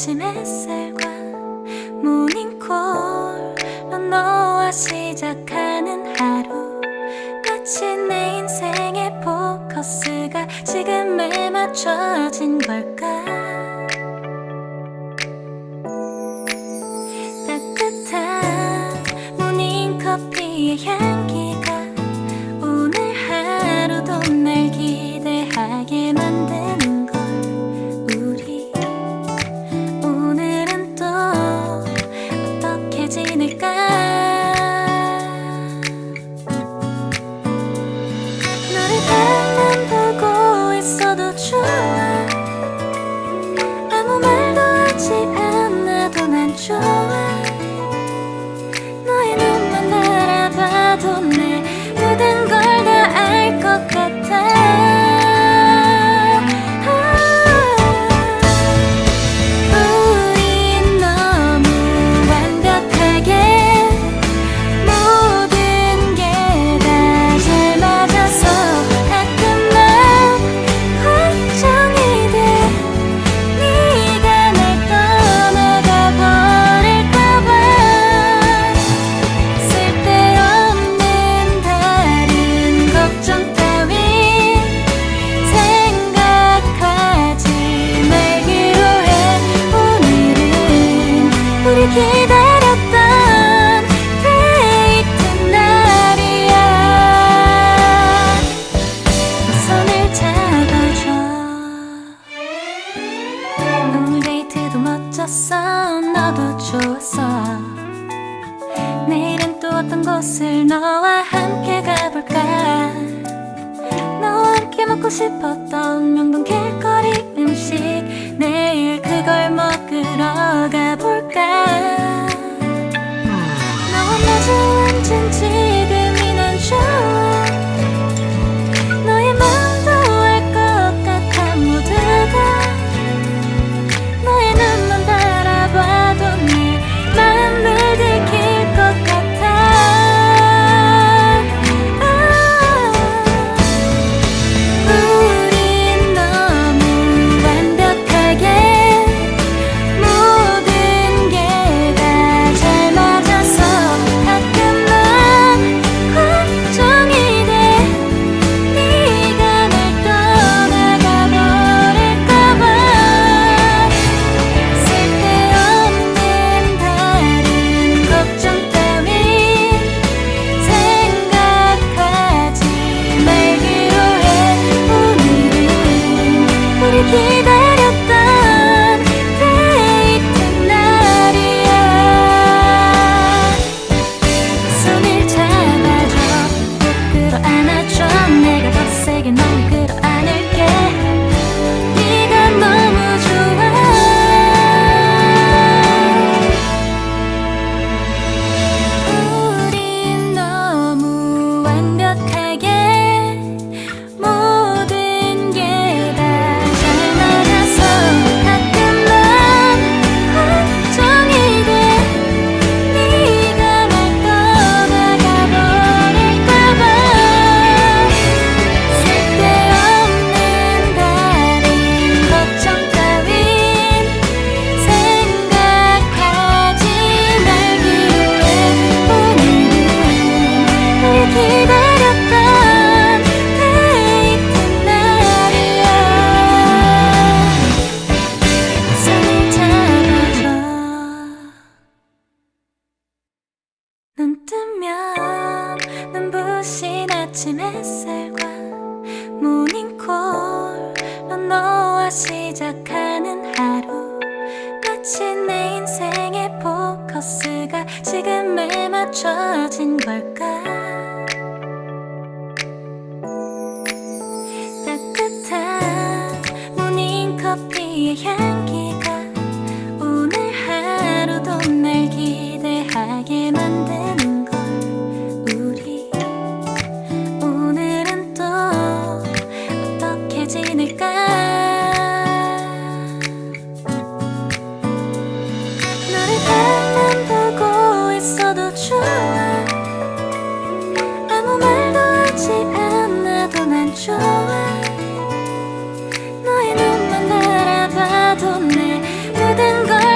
아침 햇살과 모닝콜로 너와 시작하는 하루, 마치 내 인생의 포커스가 지금에 맞춰진 걸까. 따뜻한 모닝커피의 향기가 오늘 하루도 날 기대하게 만드는 걸. 우리 오늘은 또 어떻게 지낼까. 너를 바라만 보고 있어도 좋아. 아무 말도 하지 않아도 난 좋아. 너의 눈만 바라봐도 내 모든 걸 다 알 것 같아. 우린 너무 완벽하게 모든 게 다 잘 맞아서 가끔 난 걱정이 돼. 네가 날 떠나가 버릴까봐. 쓸데없는 다른 걱정 따윈 생각하지 말기로 해. 오늘은 우리 기다렸던 데이트 날이야. 손을 잡아줘. 오늘 데이트도 멋졌어. 너도 좋았어. 내일은 또 어떤 곳을 너와 함께 가볼까. 너와 함께 먹고 싶었던 명동 길거리 음식, 내일 그걸 먹으러 가볼까. 너와 마주 앉은 지금이 난 좋아. 너의 마음도 알 것 같아. 모두 다 너의 눈만 바라봐도 내 마음을 들킬 것 같아. 우린 너무 완벽하게 모든 게 다 잘 맞아서 가끔 난 걱정이 돼. 네가 날 떠나가 버릴까봐. 쓸데없는 다른 걱정 따윈 생각하지 말기로 해. 오늘은 우리 기다렸던 데이트 날이야. 손을 잡아줘. 꼭 끌어안아줘. 내가 더 세게 널 끌어안을게. 네가 너무 좋아. 우린 너무 완벽하게 모든 게 다 잘 맞아서 가끔 난 걱정이 돼. 네가 날 떠나가 버릴까봐. 쓸데없는 다른 걱정 따윈 생각하지 말기로 해. 오늘은 우리 기다렸던 데이트 날이야. 손을 잡아줘. 눈 뜨면 눈부신 아침 햇살과 모닝콜로 너와 시작하는 하루, 마치 내 인생의 포커스가 지금에 맞춰진 걸까. 따뜻한 모닝커피의 향기가 오늘 하루도 날 기대하게 만드는 걸. 우리 오늘은 또 어떻게 지낼까. 너를 바라만 보고 있어도 좋아. 아무 말도 하지 않아도 난 좋아. 너의 눈만 바라봐도 내 모든 걸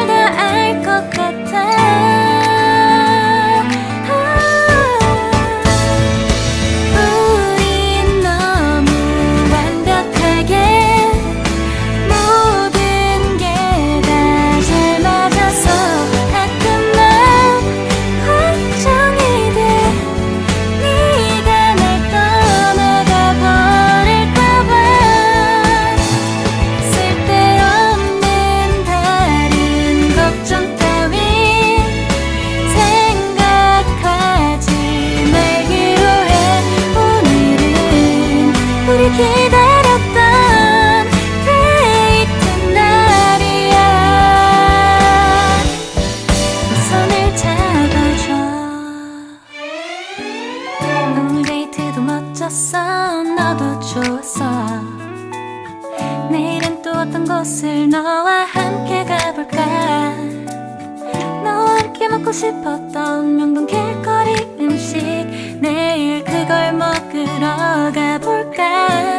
낯선 곳을 너와 함께 가볼까. 너와 함께 먹고 싶었던 명동 길거리 음식, 내일 그걸 먹으러 가볼까.